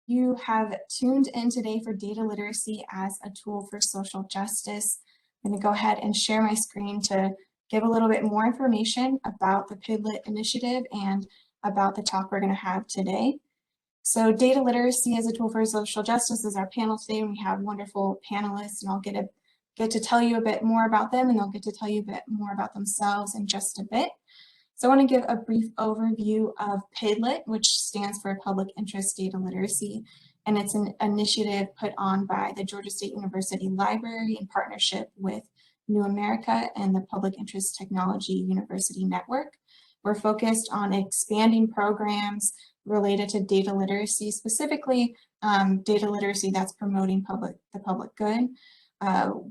You have tuned in today for data literacy as a tool for social justice. I'm going to go ahead and share my screen to give a little bit more information about the Padlet initiative and about the talk we're going to have today. So data literacy as a tool for social justice is our panel today, and we have wonderful panelists, and I'll get to tell you a bit more about them, and they'll get to tell you a bit more about themselves in just a bit. So I want to give a brief overview of Padlet, which stands for Public Interest Data Literacy, and it's an initiative put on by the Georgia State University Library in partnership with New America and the Public Interest Technology University Network. We're focused on expanding programs related to data literacy, specifically data literacy that's promoting the public good.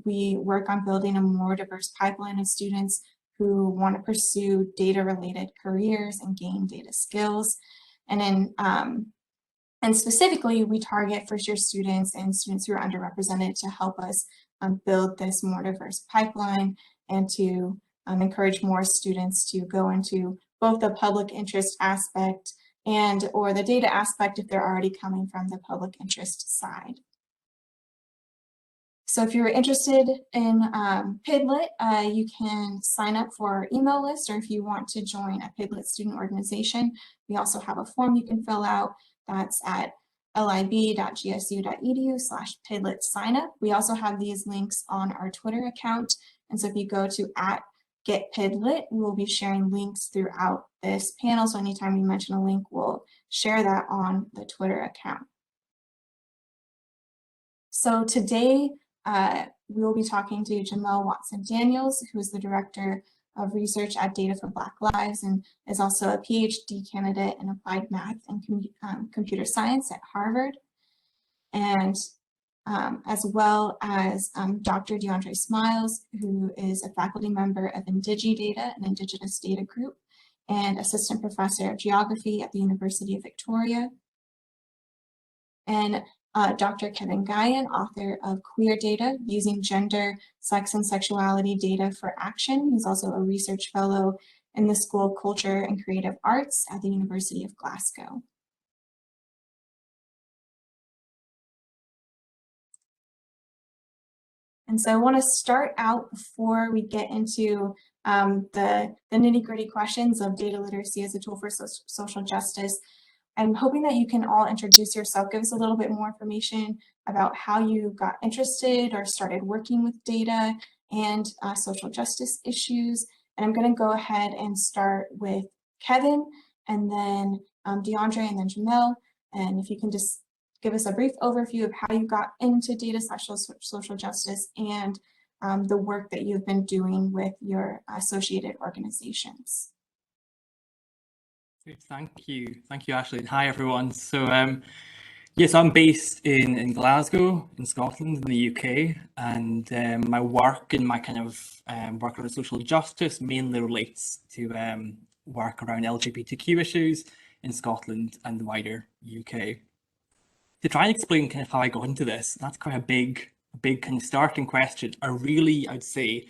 We work on building a more diverse pipeline of students who want to pursue data-related careers and gain data skills. And specifically, we target first-year students and students who are underrepresented to help us build this more diverse pipeline and to encourage more students to go into both the public interest aspect or the data aspect if they're already coming from the public interest side. So if you're interested in Padlet, you can sign up for our email list, or if you want to join a Padlet student organization, we also have a form you can fill out. That's at lib.gsu.edu/Padlet signup. We also have these links on our Twitter account. And so if you go to @GetPadlet, we will be sharing links throughout this panel. So anytime we mention a link, we'll share that on the Twitter account. So today, we will be talking to Jamelle Watson-Daniels, who is the Director of Research at Data for Black Lives and is also a PhD candidate in Applied Math and Computer Science at Harvard, and as well as Dr. Deandre Smiles, who is a faculty member of IndigiData, an Indigenous data group, and Assistant Professor of Geography at the University of Victoria. And Dr. Kevin Guyan, author of Queer Data, Using Gender, Sex, and Sexuality Data for Action. He's also a research fellow in the School of Culture and Creative Arts at the University of Glasgow. And so I want to start out before we get into the nitty-gritty questions of data literacy as a tool for social justice. I'm hoping that you can all introduce yourself, give us a little bit more information about how you got interested or started working with data and social justice issues. And I'm going to go ahead and start with Kevin, and then Deondre, and then Jamelle. And if you can just give us a brief overview of how you got into data social justice and the work that you've been doing with your associated organizations. Thank you, Ashley. Hi, everyone. So, yes, I'm based in Glasgow, in Scotland, in the UK, and my work and my kind of work around social justice mainly relates to work around LGBTQ issues in Scotland and the wider UK. To try and explain kind of how I got into this, that's quite a big kind of starting question. I'd say,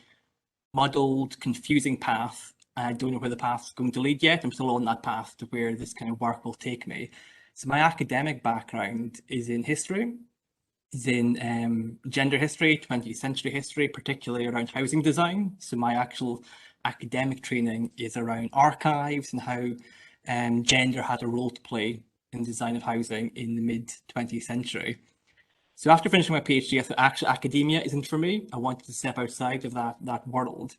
muddled, confusing path. I don't know where the path's going to lead yet. I'm still on that path to where this kind of work will take me. So my academic background is in history, is in gender history, 20th century history, particularly around housing design. So my actual academic training is around archives and how gender had a role to play in the design of housing in the mid-20th century. So after finishing my PhD, I thought actually academia isn't for me. I wanted to step outside of that world.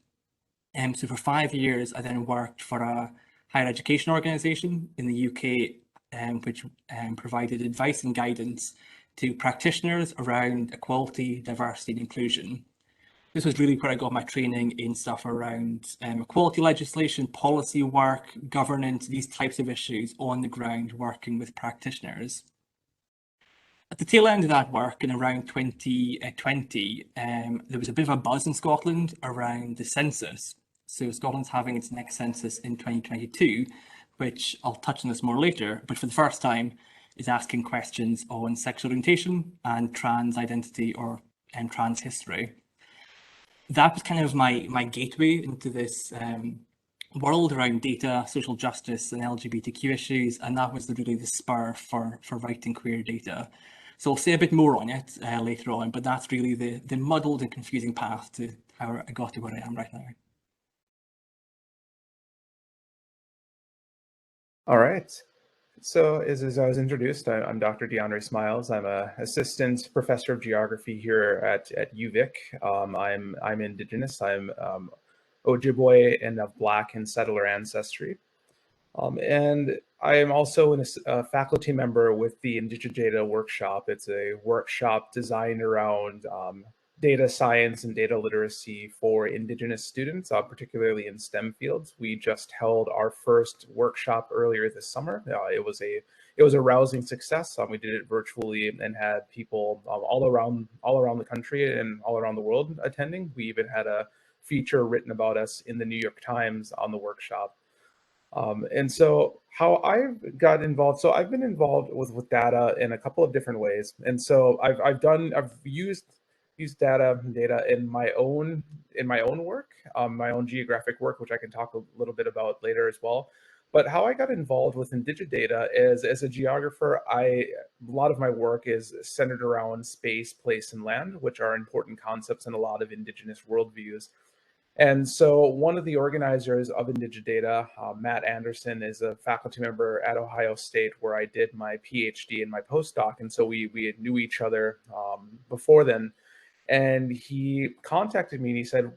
So for 5 years, I then worked for a higher education organisation in the UK, which provided advice and guidance to practitioners around equality, diversity and inclusion. This was really where I got my training in stuff around equality legislation, policy work, governance, these types of issues on the ground, working with practitioners. At the tail end of that work in around 2020, there was a bit of a buzz in Scotland around the census. So Scotland's having its next census in 2022, which I'll touch on this more later, but for the first time is asking questions on sexual orientation and trans identity or trans history. That was kind of my gateway into this world around data, social justice, and LGBTQ issues, and that was really the spur for writing queer data. So I'll say a bit more on it later on, but that's really the muddled and confusing path to how I got to where I am right now. All right. So as I was introduced, I'm Dr. Deandre Smiles. I'm an assistant professor of geography here at UVic. I'm Indigenous. I'm Ojibwe and of Black and settler ancestry. And I am also a faculty member with the IndigiData workshop. It's a workshop designed around data science and data literacy for Indigenous students, particularly in STEM fields. We just held our first workshop earlier this summer. It was a rousing success. We did it virtually and had people all around the country and all around the world attending. We even had a feature written about us in the New York Times on the workshop. And so how I've got involved, so I've been involved with data in a couple of different ways. And so I've used data in my own work, my own geographic work, which I can talk a little bit about later as well. But how I got involved with IndigiData is, as a geographer, a lot of my work is centered around space, place, and land, which are important concepts in a lot of Indigenous worldviews. And so one of the organizers of IndigiData, Matt Anderson, is a faculty member at Ohio State, where I did my PhD and my postdoc. And so we knew each other before then. And he contacted me and he said,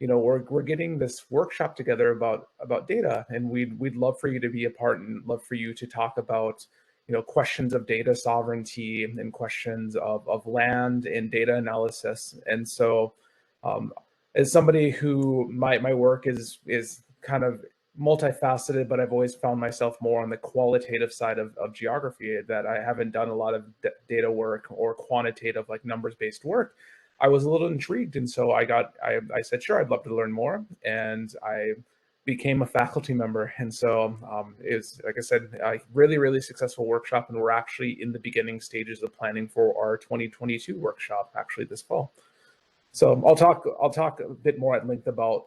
you know, we're getting this workshop together about data, and we'd love for you to be a part and love for you to talk about, you know, questions of data sovereignty and questions of land and data analysis. And so as somebody who my work is kind of multifaceted, but I've always found myself more on the qualitative side of geography, that I haven't done a lot of data work or quantitative, like numbers-based work. I was a little intrigued, and so I said, sure, I'd love to learn more, and I became a faculty member. And so it's, like I said, a really, really successful workshop, and we're actually in the beginning stages of planning for our 2022 workshop, actually this fall. So I'll talk a bit more at length about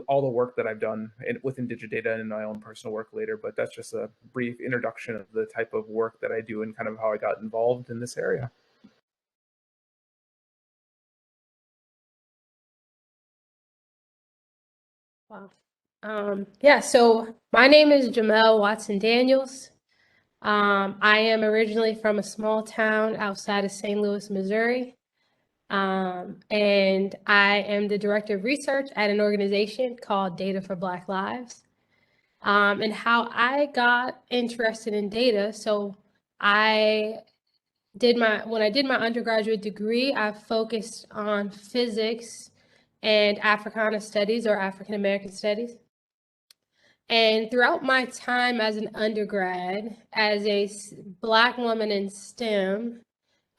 all the work that I've done with IndigiData and in my own personal work later, but that's just a brief introduction of the type of work that I do and kind of how I got involved in this area. Wow. Yeah, so my name is Jamelle Watson-Daniels. I am originally from a small town outside of St. Louis, Missouri. And I am the director of research at an organization called Data for Black Lives. And how I got interested in data, so when I did my undergraduate degree, I focused on physics and Africana studies, or African American studies. And throughout my time as an undergrad, as a Black woman in STEM,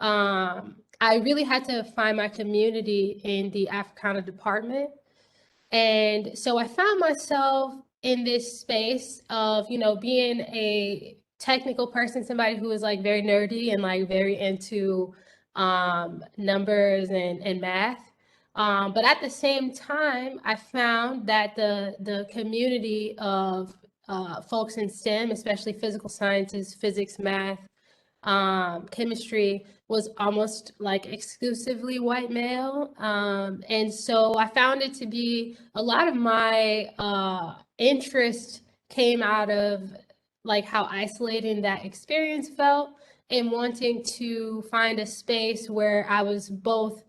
I really had to find my community in the Africana department. And so I found myself in this space of, you know, being a technical person, somebody who is like very nerdy and like very into numbers and math. But at the same time, I found that the community of folks in STEM, especially physical sciences, physics, math, chemistry, was almost like exclusively white male. And so I found it to be a lot of my interest came out of like how isolating that experience felt, and wanting to find a space where I was both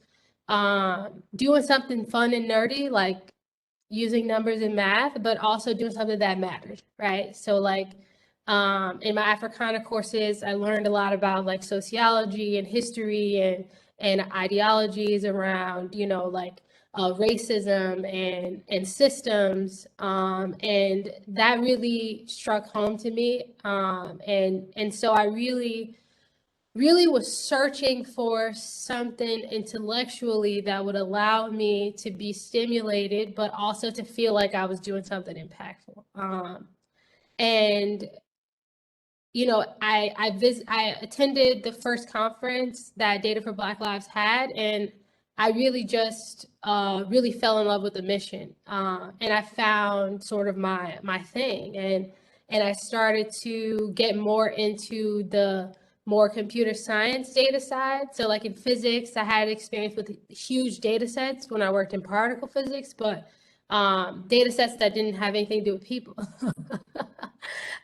doing something fun and nerdy, like using numbers and math, but also doing something that mattered, right? So like in my Africana courses, I learned a lot about like sociology and history and ideologies around, you know, like racism and systems, and that really struck home to me, and so I really was searching for something intellectually that would allow me to be stimulated, but also to feel like I was doing something impactful. And you know, I attended the first conference that Data for Black Lives had, and I really just really fell in love with the mission, and I found sort of my thing, and I started to get more into the more computer science data side. So like in physics, I had experience with huge data sets when I worked in particle physics, but data sets that didn't have anything to do with people.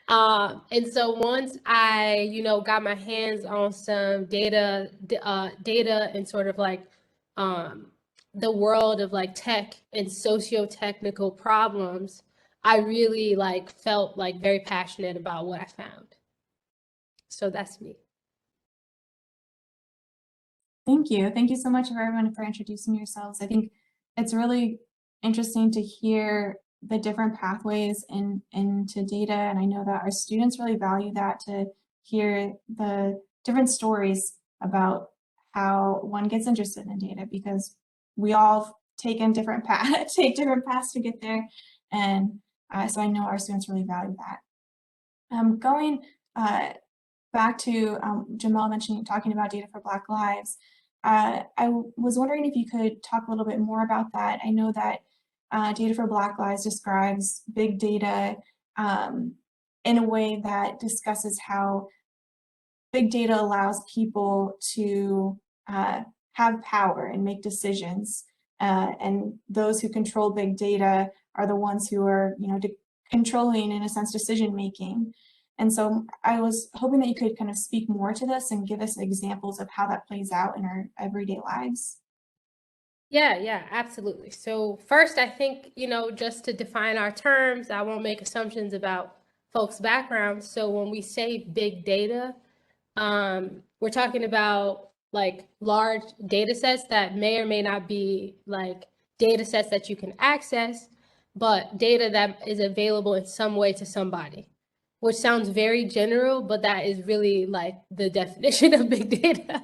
And so once I, got my hands on some data and sort of like the world of like tech and socio-technical problems, I really like felt like very passionate about what I found. So that's me. Thank you. Thank you so much for everyone for introducing yourselves. I think it's really interesting to hear the different pathways into data. And I know that our students really value that, to hear the different stories about how one gets interested in data, because we all take different paths to get there. And so I know our students really value that. Going back to Jamelle talking about data for Black lives, I was wondering if you could talk a little bit more about that. I know that Data for Black Lives describes big data in a way that discusses how big data allows people to have power and make decisions. And those who control big data are the ones who are, controlling, in a sense, decision making. And so I was hoping that you could kind of speak more to this and give us examples of how that plays out in our everyday lives. Yeah, absolutely. So first, I think, just to define our terms, I won't make assumptions about folks' backgrounds. So when we say big data, we're talking about like large data sets that may or may not be like data sets that you can access, but data that is available in some way to somebody, which sounds very general, but that is really like the definition of big data.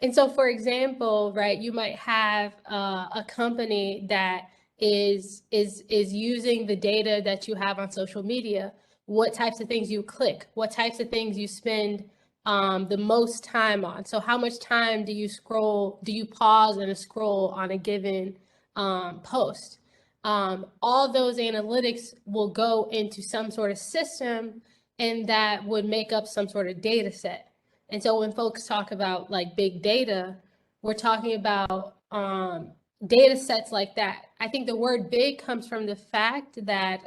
And so, for example, right, you might have a company that is using the data that you have on social media, what types of things you click, what types of things you spend the most time on. So how much time do you pause and scroll on a given post? All those analytics will go into some sort of system, and that would make up some sort of data set. And so when folks talk about like big data, we're talking about data sets like that. I think the word big comes from the fact that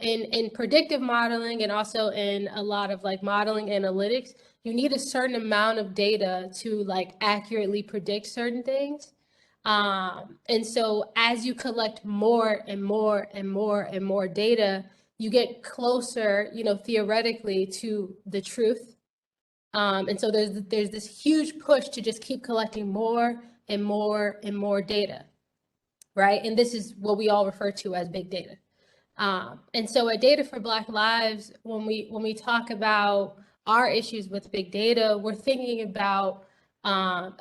in predictive modeling, and also in a lot of like modeling analytics, you need a certain amount of data to like accurately predict certain things. And so as you collect more and more and more and more data, you get closer, theoretically, to the truth. And so there's this huge push to just keep collecting more and more and more data, right? And this is what we all refer to as big data. And so at Data for Black Lives, when we talk about our issues with big data, we're thinking about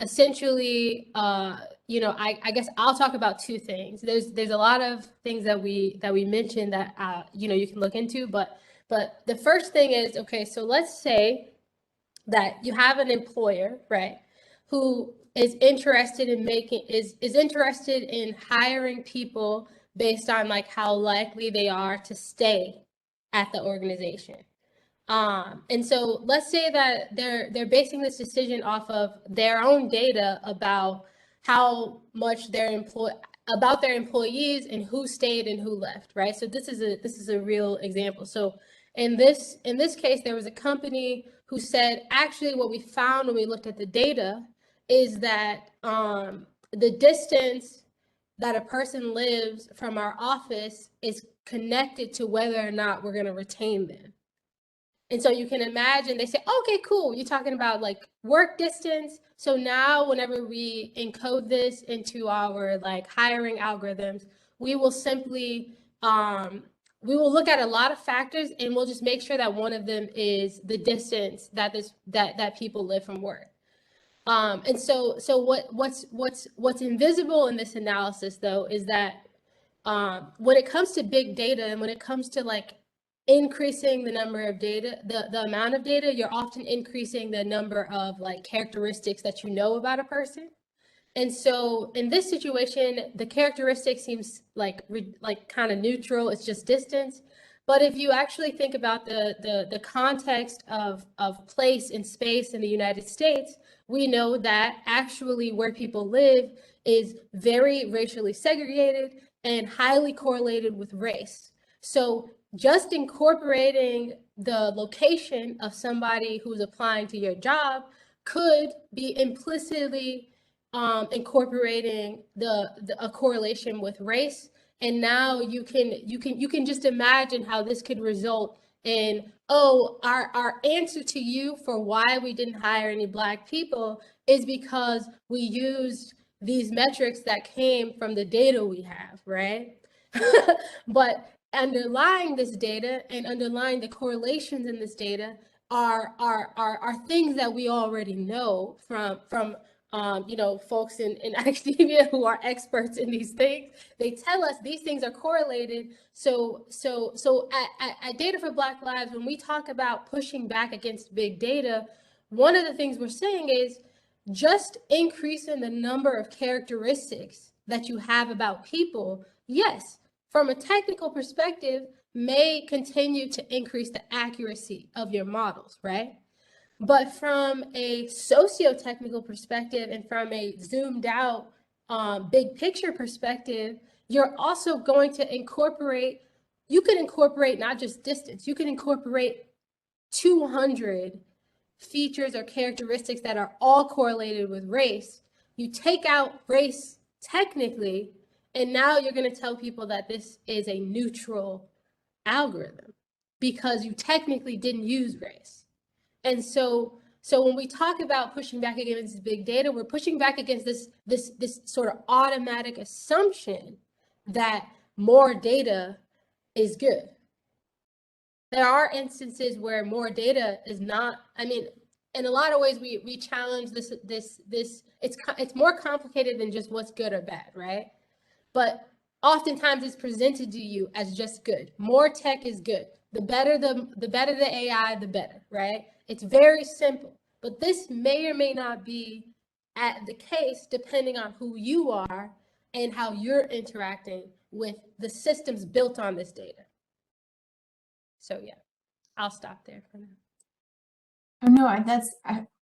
essentially, I guess I'll talk about two things. There's a lot of things that we mentioned that you can look into, but the first thing is, okay, so let's say that you have an employer, right, who is interested in interested in hiring people based on like how likely they are to stay at the organization. And so let's say that they're basing this decision off of their own data about how much about their employees and who stayed and who left, right? So this is a real example. So in this case, there was a company who said, actually, what we found when we looked at the data is that the distance that a person lives from our office is connected to whether or not we're going to retain them. And so you can imagine they say, okay, cool. You're talking about like work distance. So now whenever we encode this into our like hiring algorithms, we will simply, we will look at a lot of factors, and we'll just make sure that one of them is the distance that people live from work. And so what's invisible in this analysis, though, is that when it comes to big data and when it comes to like increasing the number of data, the amount of data, you're often increasing the number of like characteristics that you know about a person. And so in this situation, the characteristic seems like kind of neutral. It's just distance. But if you actually think about the context of place and space in the United States, we know that actually where people live is very racially segregated and highly correlated with race. So just incorporating the location of somebody who's applying to your job could be implicitly incorporating a correlation with race. And now you can just imagine how this could result in, oh, our answer to you for why we didn't hire any Black people is because we used these metrics that came from the data we have, right? But underlying this data and underlying the correlations in this data are things that we already know from folks in academia who are experts in these things. They tell us these things are correlated. So at Data for Black Lives, when we talk about pushing back against big data, one of the things we're saying is just increasing the number of characteristics that you have about people, yes, from a technical perspective, may continue to increase the accuracy of your models, right? But from a socio-technical perspective and from a zoomed out big picture perspective, you're also going to incorporate, you can incorporate not just distance, you can incorporate 200 features or characteristics that are all correlated with race. You take out race technically, and now you're going to tell people that this is a neutral algorithm because you technically didn't use race. And so when we talk about pushing back against big data, we're pushing back against this sort of automatic assumption that more data is good. There are instances where more data is not. I mean, in a lot of ways, we challenge this. It's more complicated than just what's good or bad, right? But oftentimes it's presented to you as just good. More tech is good. The better the AI, the better, right? It's very simple. But this may or may not be at the case depending on who you are and how you're interacting with the systems built on this data. So yeah, I'll stop there for now. Oh, no,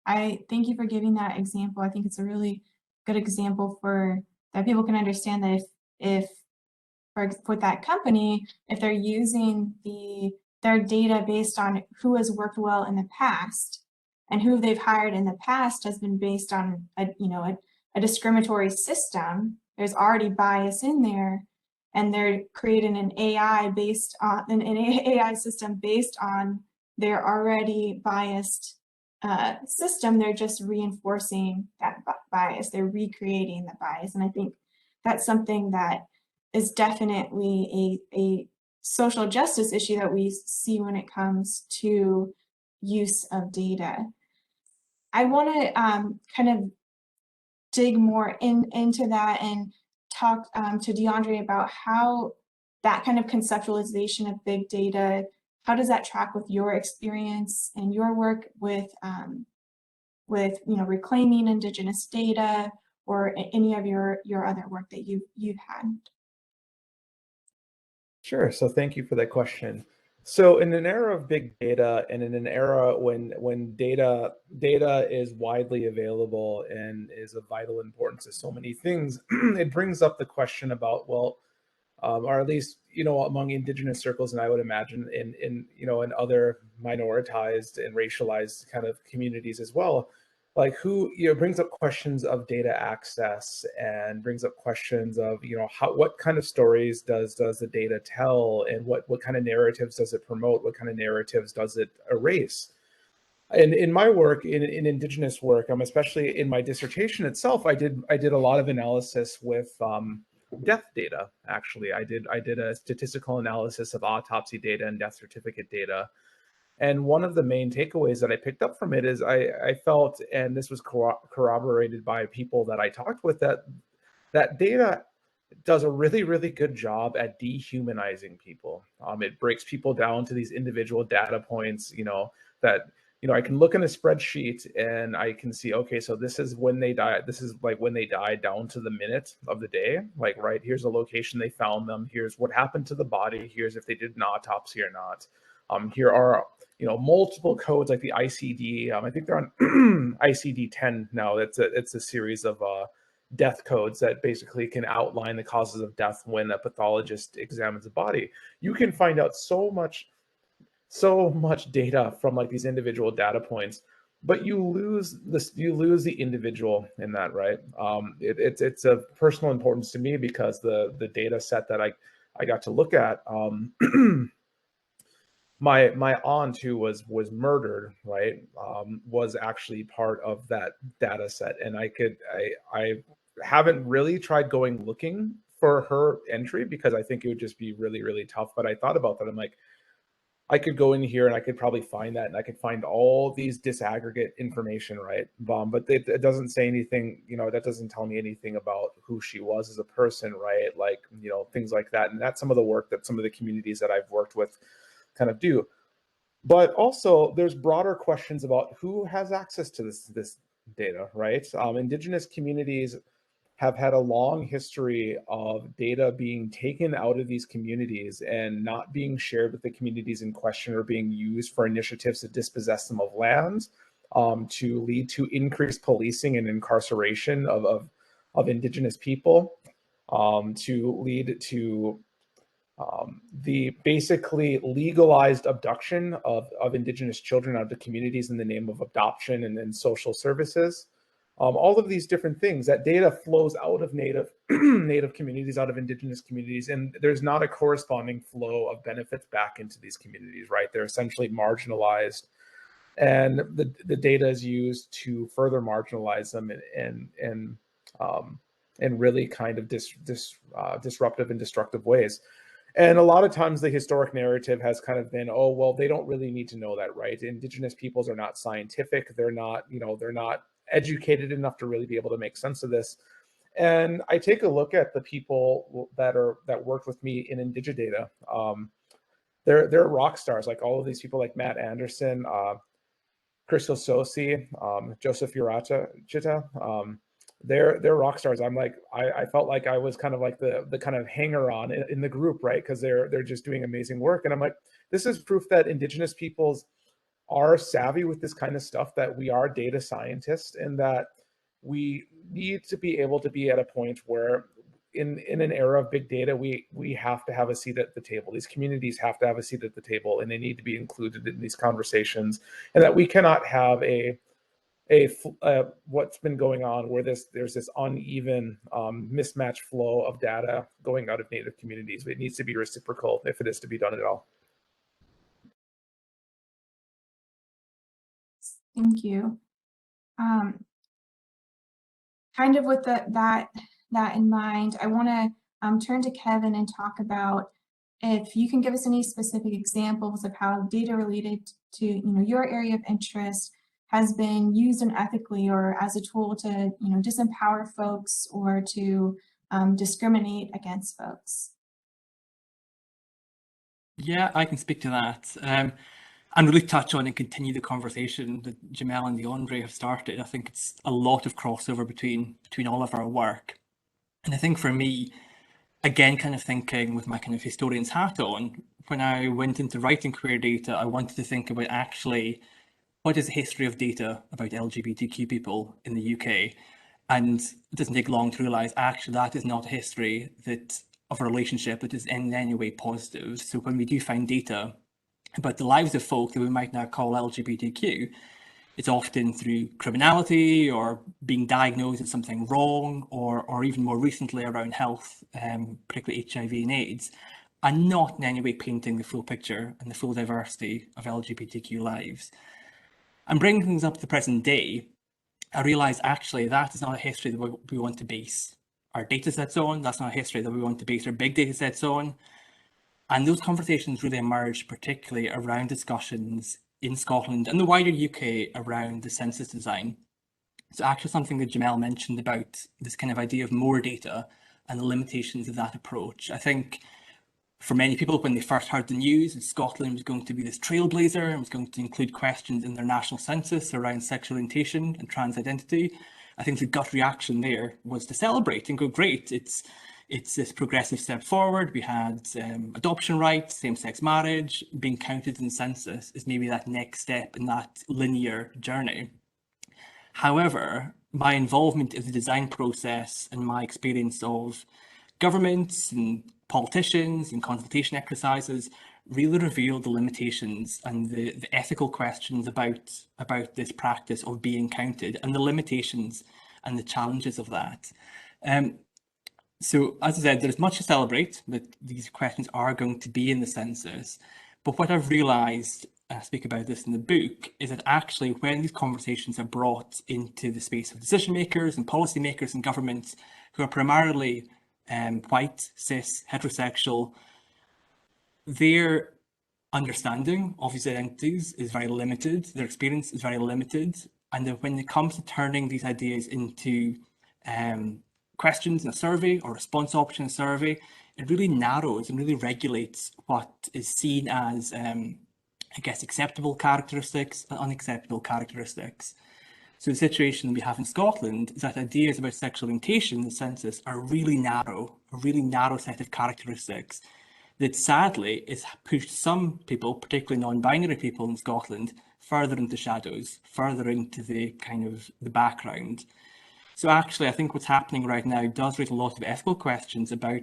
I thank you for giving that example. I think it's a really good example for that people can understand that if for that company, if they're using their data based on who has worked well in the past and who they've hired in the past has been based on a discriminatory system, there's already bias in there, and they're creating an AI system based on their already biased system. They're just reinforcing that bias. They're recreating the bias. And I think that's something that is definitely a social justice issue that we see when it comes to use of data. I want to kind of dig more into that and talk to Deondre about how that kind of conceptualization of big data, how does that track with your experience and your work with reclaiming Indigenous data or any of your other work that you've had? Sure. So thank you for that question. So in an era of big data and in an era when data is widely available and is of vital importance to so many things, it brings up the question about, well, or at least, among Indigenous circles, and I would imagine in other minoritized and racialized kind of communities as well, like who, brings up questions of data access and brings up questions of, what kind of stories does the data tell, and what kind of narratives does it promote? What kind of narratives does it erase? And in my work, in Indigenous work, especially in my dissertation itself, I did a lot of analysis with death data. Actually, I did a statistical analysis of autopsy data and death certificate data. And one of the main takeaways that I picked up from it is I felt, and this was corroborated by people that I talked with, that data does a really, really good job at dehumanizing people. It breaks people down to these individual data points, that, I can look in a spreadsheet and I can see, okay, so this is when they died. This is like when they died down to the minute of the day. Like, right, here's the location they found them. Here's what happened to the body. Here's if they did an autopsy or not. Here are, multiple codes like the ICD. I think they're on ICD-10 now. It's a series of death codes that basically can outline the causes of death when a pathologist examines a body. You can find out so much data from like these individual data points, but you lose the individual in that, right? It's of personal importance to me because the data set that I got to look at, my aunt who was murdered, right, was actually part of that data set, and I haven't really tried going looking for her entry because I think it would just be really, really tough. But I thought about that. I'm like, I could go in here and I could probably find that, and I could find all these disaggregate information, right? But it doesn't say anything, that doesn't tell me anything about who she was as a person, right? Like, things like that. And that's some of the work that some of the communities that I've worked with kind of do. But also there's broader questions about who has access to this data, right? Indigenous communities have had a long history of data being taken out of these communities and not being shared with the communities in question, or being used for initiatives to dispossess them of lands, to lead to increased policing and incarceration of Indigenous people, to lead to the basically legalized abduction of Indigenous children out of the communities in the name of adoption and social services. All of these different things, that data flows out of Native communities, out of Indigenous communities, and there's not a corresponding flow of benefits back into these communities, right? They're essentially marginalized, and the data is used to further marginalize them in really kind of disruptive and destructive ways. And a lot of times the historic narrative has kind of been, oh, well, they don't really need to know that, right? Indigenous peoples are not scientific. They're not educated enough to really be able to make sense of this. And I take a look at the people that worked with me in IndigiData. They're rock stars, like all of these people, like Matt Anderson, Crystal Sosi, Joseph Urata Chita. They're rock stars. I'm like, I felt like I was kind of like the kind of hanger on in the group, right? Because they're just doing amazing work. And I'm like, this is proof that Indigenous peoples are savvy with this kind of stuff, that we are data scientists, and that we need to be able to be at a point where in an era of big data, we have to have a seat at the table. These communities have to have a seat at the table, and they need to be included in these conversations, and that we cannot have what's been going on where there's this uneven mismatched flow of data going out of Native communities. It needs to be reciprocal if it is to be done at all. Thank you. Kind of with that in mind, I want to turn to Kevin and talk about if you can give us any specific examples of how data related to your area of interest has been used unethically or as a tool to disempower folks or to discriminate against folks. Yeah, I can speak to that. And really touch on and continue the conversation that Jamelle and Deondre have started. I think it's a lot of crossover between all of our work. And I think for me, again, kind of thinking with my kind of historian's hat on, when I went into writing queer data, I wanted to think about actually what is the history of data about LGBTQ people in the UK? And it doesn't take long to realise actually that is not a history of a relationship that is in any way positive. So when we do find data about the lives of folk that we might now call LGBTQ, it's often through criminality or being diagnosed with something wrong, or even more recently around health, particularly HIV and AIDS, and not in any way painting the full picture and the full diversity of LGBTQ lives. And bringing things up to the present day, I realised actually that is not a history that we want to base our data sets on. That's not a history that we want to base our big data sets on. And those conversations really emerged particularly around discussions in Scotland and the wider UK around the census design. So actually something that Jamelle mentioned about this kind of idea of more data and the limitations of that approach. I think for many people, when they first heard the news that Scotland was going to be this trailblazer and was going to include questions in their national census around sexual orientation and trans identity, I think the gut reaction there was to celebrate and go, great, it's this progressive step forward. We had adoption rights, same-sex marriage, being counted in the census is maybe that next step in that linear journey. However, my involvement in the design process and my experience of governments and politicians and consultation exercises really revealed the limitations and the ethical questions about this practice of being counted and the limitations and the challenges of that. So as I said, there's much to celebrate that these questions are going to be in the census. But what I've realized, and I speak about this in the book, is that actually when these conversations are brought into the space of decision makers and policymakers and governments who are primarily white, cis, heterosexual, their understanding of these identities is very limited, their experience is very limited, and that when it comes to turning these ideas into questions in a survey or response option in a survey, it really narrows and really regulates what is seen as, I guess, acceptable characteristics and unacceptable characteristics. So the situation we have in Scotland is that ideas about sexual orientation in the census are really narrow, a really narrow set of characteristics that sadly is pushed some people, particularly non-binary people in Scotland, further into shadows, further into the kind of the background. So actually, I think what's happening right now does raise a lot of ethical questions about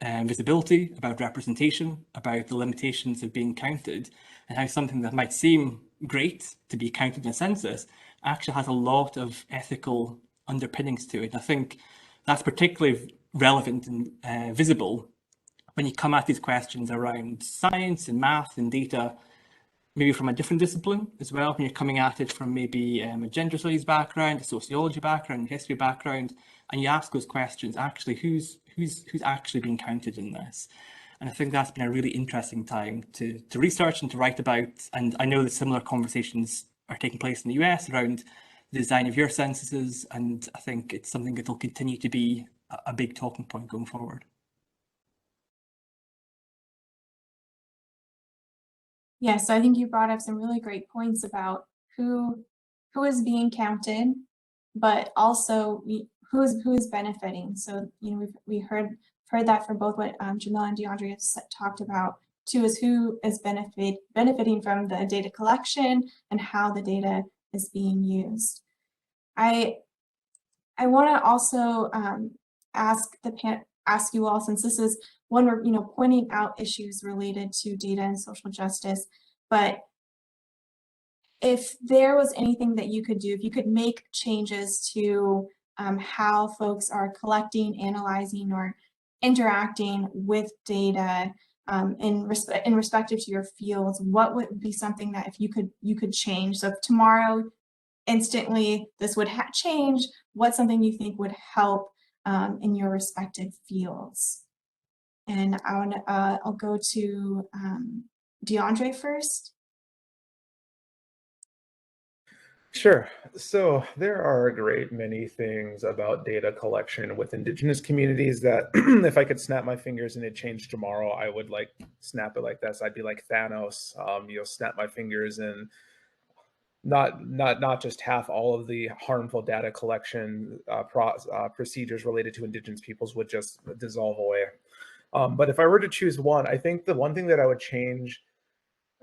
visibility, about representation, about the limitations of being counted, and how something that might seem great to be counted in a census actually has a lot of ethical underpinnings to it. I think that's particularly relevant and visible when you come at these questions around science and math and data, maybe from a different discipline as well, when you're coming at it from maybe a gender studies background, a sociology background, a history background, and you ask those questions, actually, who's actually being counted in this? And I think that's been a really interesting time to research and to write about. And I know that similar conversations are taking place in the US around the design of your censuses. And I think it's something that will continue to be a big talking point going forward. Yeah, so I think you brought up some really great points about who is being counted, but also who is benefiting. So we heard that from both what Jamelle and Deondre have talked about. Two is who is benefiting from the data collection and how the data is being used. I want to also ask you all, since this is one we're pointing out issues related to data and social justice, but if there was anything that you could do, if you could make changes to how folks are collecting, analyzing, or interacting with data in respective to your fields, what would be something that if you could change? So if tomorrow instantly this would change, what's something you think would help in your respective fields? And I'll go to Deondre first. Sure. So there are a great many things about data collection with Indigenous communities that if I could snap my fingers and it changed tomorrow, I would like snap it like this. I'd be like Thanos, snap my fingers and not just have all of the harmful data collection procedures related to Indigenous peoples would just dissolve away. But if I were to choose one, I think the one thing that I would change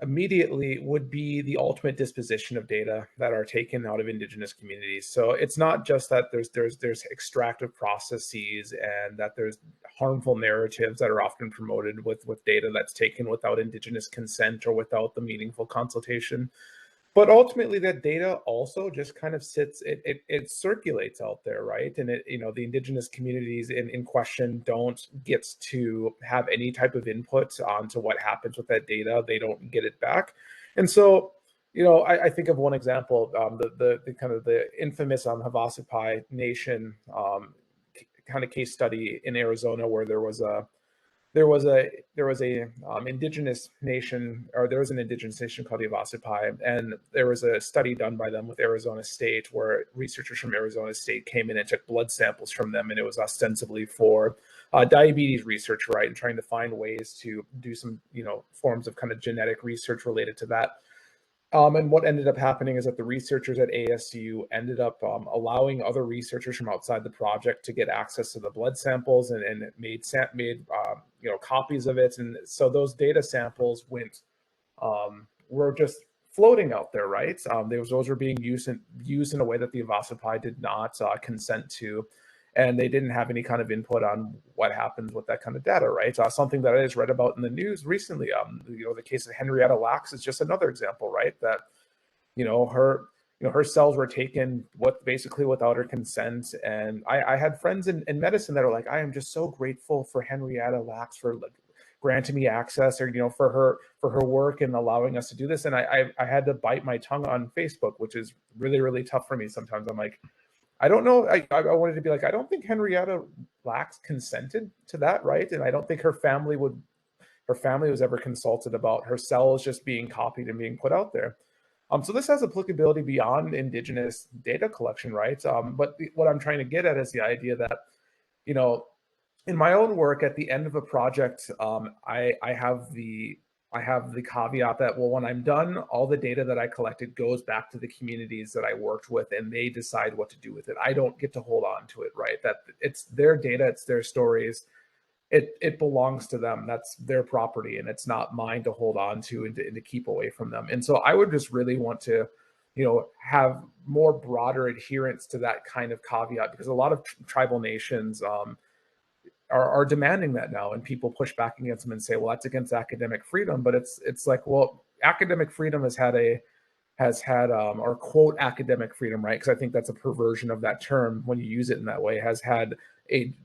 immediately would be the ultimate disposition of data that are taken out of Indigenous communities. So it's not just that there's extractive processes and that there's harmful narratives that are often promoted with data that's taken without Indigenous consent or without the meaningful consultation. But ultimately, that data also just kind of sits, it circulates out there, right? And the Indigenous communities in question don't get to have any type of input onto what happens with that data. They don't get it back. And so, I think of one example, the kind of the infamous Havasupai Nation kind of case study in Arizona, where there was a there was a indigenous nation, or there was an indigenous nation called the Yavapai, and there was a study done by them with Arizona State, where researchers from Arizona State came in and took blood samples from them, and it was ostensibly for diabetes research, right, and trying to find ways to do some, forms of kind of genetic research related to that. And what ended up happening is that the researchers at ASU ended up allowing other researchers from outside the project to get access to the blood samples, and made copies of it. And so those data samples were just floating out there, right? Those were being used in a way that the Yavapai did not consent to, and they didn't have any kind of input on what happens with that kind of data, right? Something that I just read about in the news recently, the case of Henrietta Lacks is just another example, right? That, her cells were taken basically without her consent. And I had friends in medicine that are like, I am just so grateful for Henrietta Lacks for granting me access, or, for her work and allowing us to do this. And I had to bite my tongue on Facebook, which is really, really tough for me sometimes. I'm like, I don't know. I wanted to be like, I don't think Henrietta Lacks consented to that, right? And I don't think her family was ever consulted about her cells just being copied and being put out there. So this has applicability beyond Indigenous data collection, right? But what I'm trying to get at is the idea that, in my own work, at the end of a project, I have the caveat that, well, when I'm done, all the data that I collected goes back to the communities that I worked with, and they decide what to do with it. I don't get to hold on to it, right? That it's their data, it's their stories. It belongs to them. That's their property, and it's not mine to hold on to and to keep away from them. And so I would just really want to, have more broader adherence to that kind of caveat, because a lot of tribal nations are demanding that now, and people push back against them and say, well, that's against academic freedom. But it's like, well, academic freedom has had or quote academic freedom, right? Because I think that's a perversion of that term when you use it in that way, has had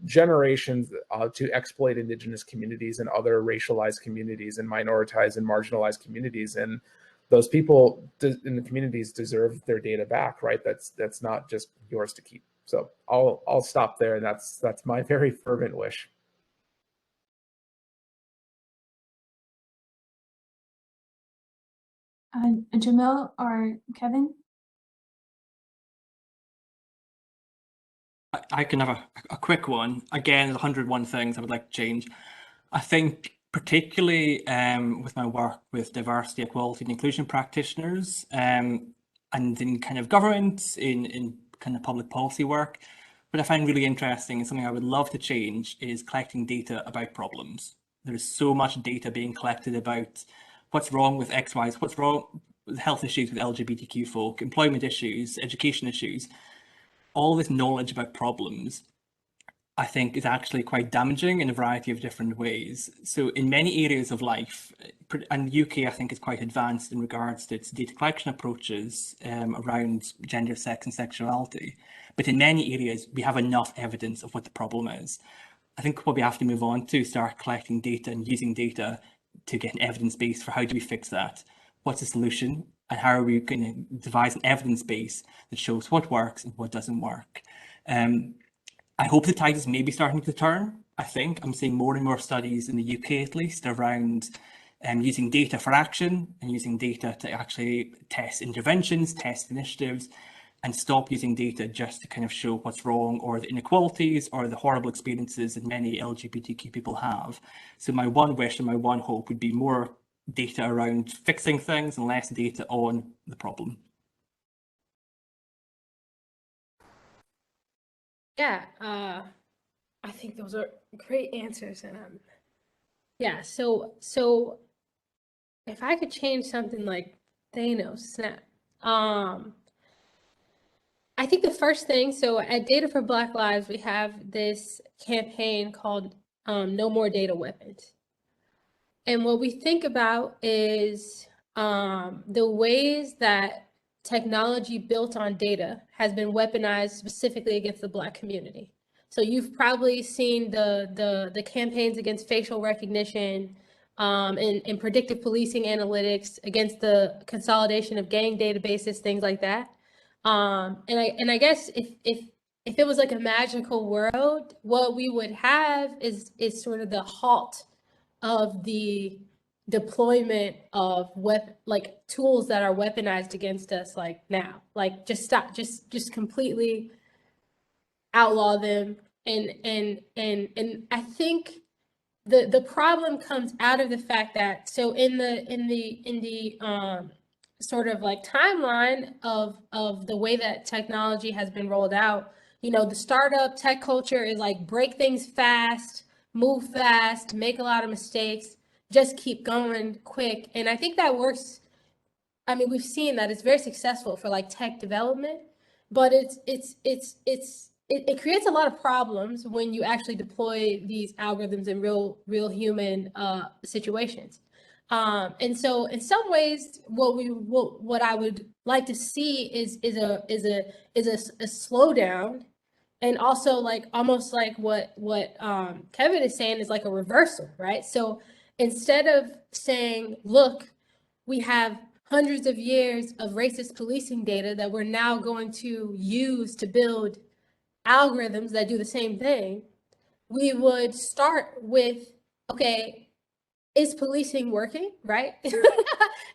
generations to exploit Indigenous communities and other racialized communities and minoritized and marginalized communities. And those people in the communities deserve their data back, right? That's not just yours to keep. So I'll stop there, and that's my very fervent wish. Jamelle or Kevin? I can have a quick one. Again, there's 101 things I would like to change. I think particularly with my work with diversity, equality, and inclusion practitioners, and in kind of government, in kind of public policy work, what I find really interesting and something I would love to change is collecting data about problems. There's so much data being collected about what's wrong with X, Y, what's wrong with health issues with LGBTQ folk, employment issues, education issues. All this knowledge about problems, I think, is actually quite damaging in a variety of different ways. So in many areas of life, and the UK, I think, is quite advanced in regards to its data collection approaches around gender, sex, and sexuality. But in many areas, we have enough evidence of what the problem is. I think what we have to move on to is start collecting data and using data to get an evidence base for how do we fix that? What's the solution? And how are we going to devise an evidence base that shows what works and what doesn't work? I hope the tide is maybe starting to turn. I think I'm seeing more and more studies in the UK, at least, around using data for action and using data to actually test interventions, test initiatives, and stop using data just to kind of show what's wrong or the inequalities or the horrible experiences that many LGBTQ people have. So my one wish and my one hope would be more data around fixing things and less data on the problem. Yeah, I think those are great answers, and yeah. So if I could change something like Thanos snap, I think the first thing. So at Data for Black Lives, we have this campaign called "No More Data Weapons," and what we think about is the ways that technology built on data has been weaponized specifically against the Black community. So you've probably seen the campaigns against facial recognition and predictive policing analytics, against the consolidation of gang databases, things like that. And I guess if it was like a magical world, what we would have is sort of the halt of the deployment of tools that are weaponized against us like now. Like just stop, just completely outlaw them. And I think the problem comes out of the fact that, so in the sort of like timeline of the way that technology has been rolled out, you know, the startup tech culture is like break things fast, move fast, make a lot of mistakes, just keep going quick. And I think that works. I mean, we've seen that it's very successful for like tech development, but it creates a lot of problems when you actually deploy these algorithms in real human situations. And so in some ways, what I would like to see is a slowdown, and also like almost like what Kevin is saying is like a reversal, right? So instead of saying, look, we have hundreds of years of racist policing data that we're now going to use to build algorithms that do the same thing, we would start with, okay, is policing working, right?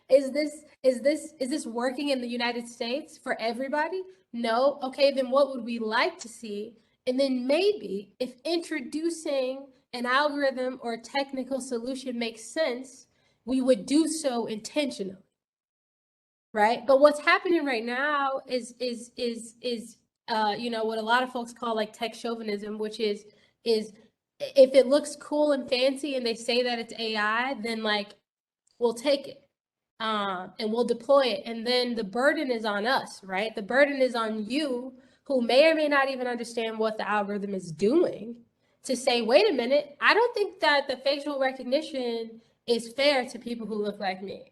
Is this working in the United States for everybody? No. Okay, then what would we like to see? And then maybe if introducing an algorithm or technical solution makes sense, we would do so intentionally, right? But what's happening right now is you know, what a lot of folks call like tech chauvinism, which is if it looks cool and fancy and they say that it's AI, then like we'll take it and we'll deploy it. And then the burden is on us, right? The burden is on you, who may or may not even understand what the algorithm is doing, to say, wait a minute, I don't think that the facial recognition is fair to people who look like me.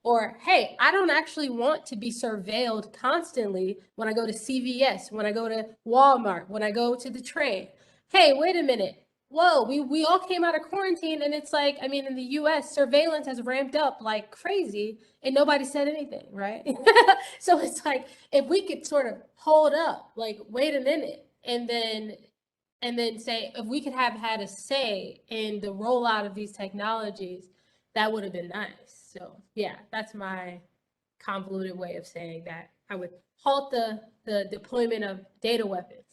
Or, hey, I don't actually want to be surveilled constantly when I go to CVS, when I go to Walmart, when I go to the train. Hey, wait a minute. Whoa, we all came out of quarantine, and it's like, I mean, in the US, surveillance has ramped up like crazy and nobody said anything, right? So it's like, if we could sort of hold up, like, wait a minute, and then say, if we could have had a say in the rollout of these technologies, that would have been nice. So yeah, that's my convoluted way of saying that. I would halt the deployment of data weapons.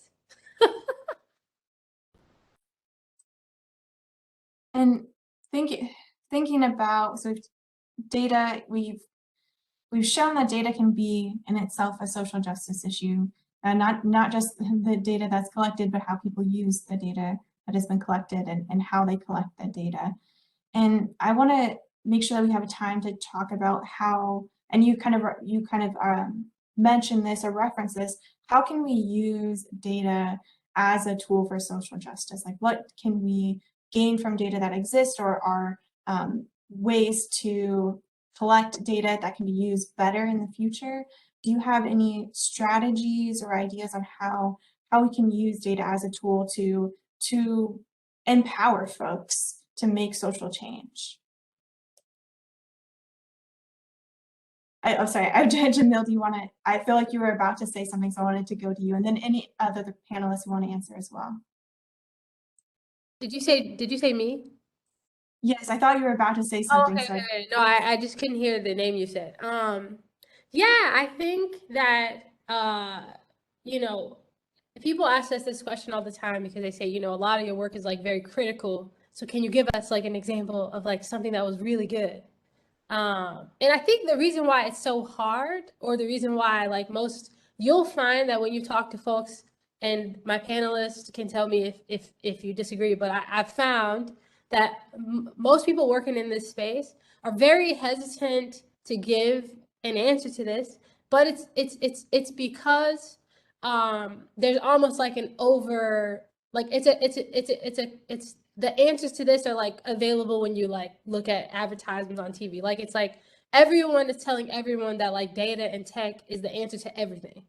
And thinking about, so data, we've shown that data can be in itself a social justice issue, and not just the data that's collected, but how people use the data that has been collected and how they collect the data. And I want to make sure that we have a time to talk about how, and you kind of mentioned this or referenced this, how can we use data as a tool for social justice? Like, what can we gain from data that exists, or are ways to collect data that can be used better in the future? Do you have any strategies or ideas on how we can use data as a tool to empower folks to make social change? I'm sorry, Jamelle, do you want to, I feel like you were about to say something, so I wanted to go to you, and then any other panelists who want to answer as well. Did you say me? Yes, I thought you were about to say something. Oh, okay. No, I just couldn't hear the name you said. Yeah, I think that, you know, people ask us this question all the time because they say, you know, a lot of your work is like very critical. So can you give us like an example of like something that was really good? And I think the reason why it's so hard, or the reason why like you'll find that when you talk to folks, and my panelists can tell me if you disagree, but I've found that most people working in this space are very hesitant to give an answer to this, but it's because there's almost like an over, like it's the answers to this are like available when you like look at advertisements on TV. Like it's like everyone is telling everyone that like data and tech is the answer to everything,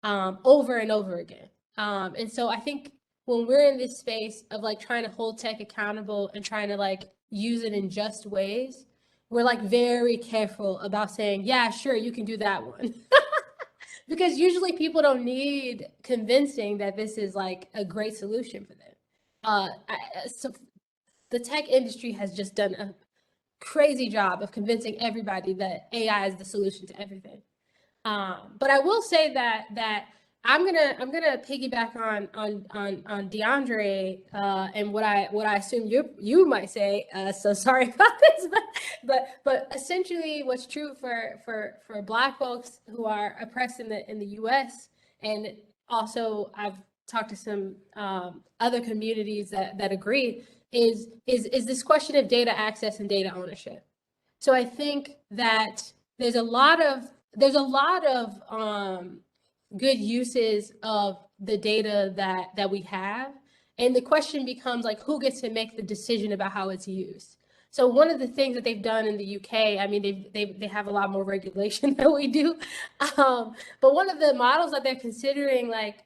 over and over again. And so I think when we're in this space of like trying to hold tech accountable and trying to like use it in just ways, we're like very careful about saying, yeah, sure, you can do that one. Because usually people don't need convincing that this is like a great solution for them. So the tech industry has just done a crazy job of convincing everybody that AI is the solution to everything. But I will say that I'm gonna piggyback on Deandre and what I assume you might say. So sorry about this, but essentially, what's true for Black folks who are oppressed in the U.S. and also I've talked to some other communities that agree is this question of data access and data ownership. So I think that there's a lot of good uses of the data that we have, and the question becomes like, who gets to make the decision about how it's used? So one of the things that they've done in the UK, I mean, they have a lot more regulation than we do, but one of the models that they're considering like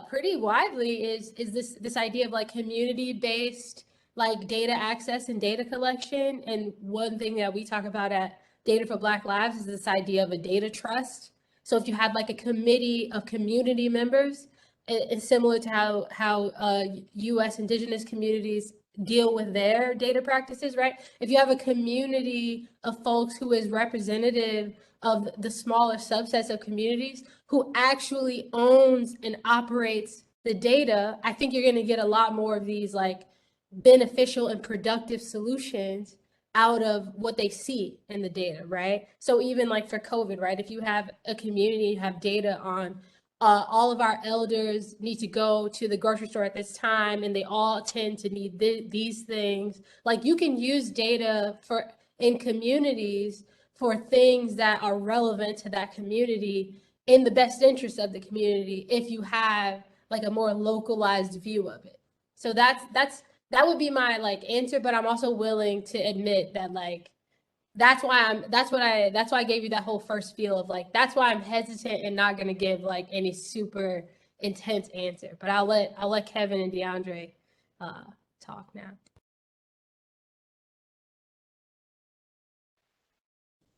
pretty widely is this idea of like community-based like data access and data collection. And one thing that we talk about at Data for Black Lives is this idea of a data trust. So if you have like a committee of community members, it's similar to how U.S. Indigenous communities deal with their data practices, right? If you have a community of folks who is representative of the smaller subsets of communities who actually owns and operates the data, I think you're going to get a lot more of these like beneficial and productive solutions out of what they see in the data, right? So even like for COVID, right? If you have a community, you have data on all of our elders need to go to the grocery store at this time, and they all tend to need these things. Like you can use data in communities for things that are relevant to that community in the best interest of the community if you have like a more localized view of it. So that would be my like answer, but I'm also willing to admit that like that's why I gave you that whole first feel of like that's why I'm hesitant and not gonna give like any super intense answer. But I'll let Kevin and Deandre talk now.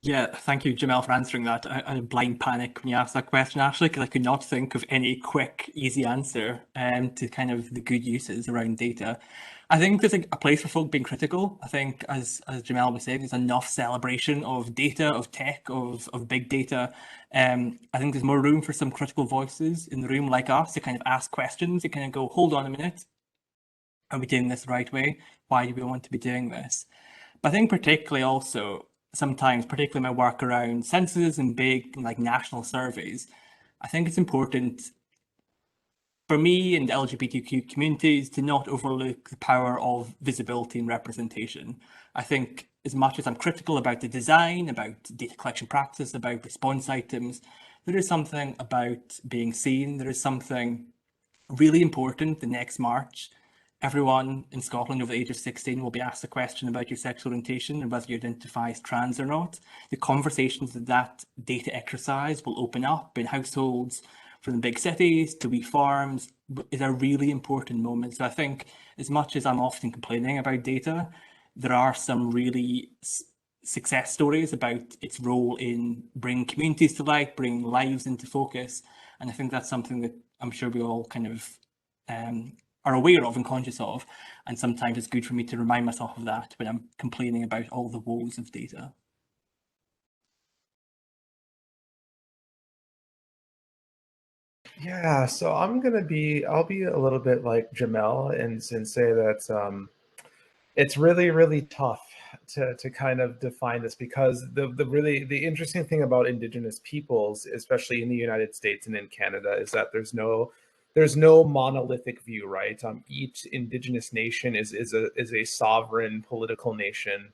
Yeah, thank you, Jamelle, for answering that. I had a blind panic when you asked that question, Ashley, because I could not think of any quick, easy answer to kind of the good uses around data. I think there's a place for folk being critical. I think, as Jamelle was saying, there's enough celebration of data, of tech, of big data. I think there's more room for some critical voices in the room like us to kind of ask questions, to kind of go, hold on a minute, are we doing this the right way? Why do we want to be doing this? But I think particularly also, sometimes, particularly my work around censuses and big like national surveys, I think it's important for me and LGBTQ communities to not overlook the power of visibility and representation. I think as much as I'm critical about the design, about data collection practice, about response items, there is something about being seen. There is something really important the next March. Everyone in Scotland over the age of 16 will be asked a question about your sexual orientation and whether you identify as trans or not. The conversations that data exercise will open up in households from the big cities to wheat farms is a really important moment. So I think as much as I'm often complaining about data, there are some really success stories about its role in bringing communities to light, bringing lives into focus. And I think that's something that I'm sure we all kind of are aware of and conscious of, and sometimes it's good for me to remind myself of that when I'm complaining about all the woes of data. Yeah, so I'll be a little bit like Jamelle and say that it's really, really tough to kind of define this, because the interesting thing about Indigenous peoples, especially in the United States and in Canada, is that there's no monolithic view, right? Each Indigenous nation is a sovereign political nation,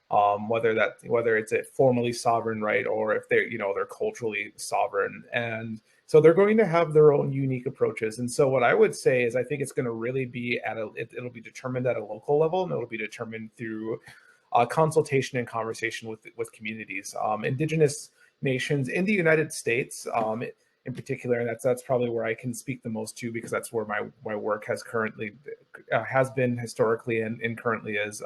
whether it's a formally sovereign, right, or if they're culturally sovereign, and so they're going to have their own unique approaches. And so what I would say is I think it's going to really be it'll be determined at a local level, and it'll be determined through consultation and conversation with communities. Indigenous nations in the United States, in particular, and that's probably where I can speak the most to, because that's where my work has been historically and currently is.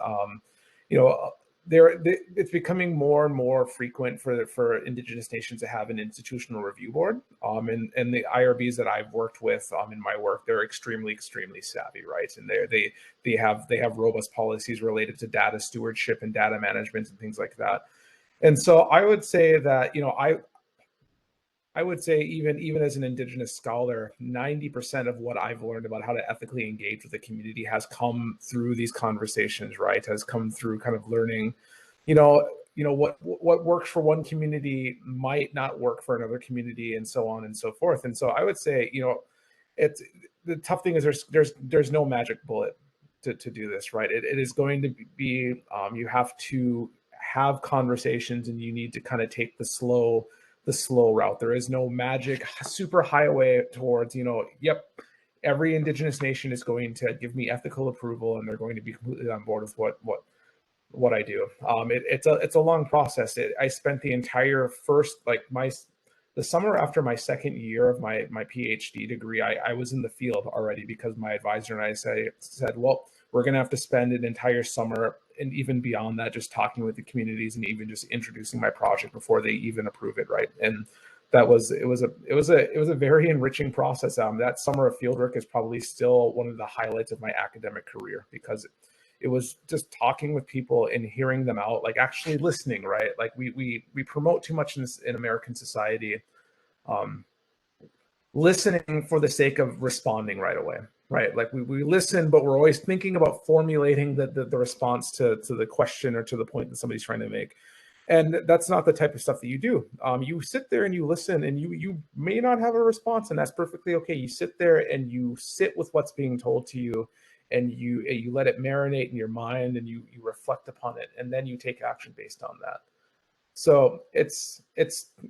it's becoming more and more frequent for Indigenous nations to have an institutional review board. And the IRBs that I've worked with in my work, they're extremely savvy, right? And they have robust policies related to data stewardship and data management and things like that. And so I would say that, you know, I would say even as an Indigenous scholar, 90% of what I've learned about how to ethically engage with the community has come through these conversations, right? Has come through kind of learning, you know, what works for one community might not work for another community, and so on and so forth. And so I would say, you know, it's the tough thing is there's no magic bullet to do this, right? It is going to be you have to have conversations, and you need to kind of take the slow route. There is no magic super highway towards, you know, yep, every Indigenous nation is going to give me ethical approval and they're going to be completely on board with what I do. It's a long process. I spent the entire first, like the summer after my second year of my PhD degree, I was in the field already, because my advisor and I said, well, we're going to have to spend an entire summer and even beyond that just talking with the communities and even just introducing my project before they even approve it, right? And it was a very enriching process. That summer of fieldwork is probably still one of the highlights of my academic career, because it was just talking with people and hearing them out, like actually listening, right? Like we promote too much in American society, listening for the sake of responding right away, right? Like we listen, but we're always thinking about formulating the response to the question or to the point that somebody's trying to make. And that's not the type of stuff that you do. You sit there and you listen, and you may not have a response, and that's perfectly okay. You sit there and you sit with what's being told to you, and you let it marinate in your mind, and you reflect upon it, and then you take action based on that. So it's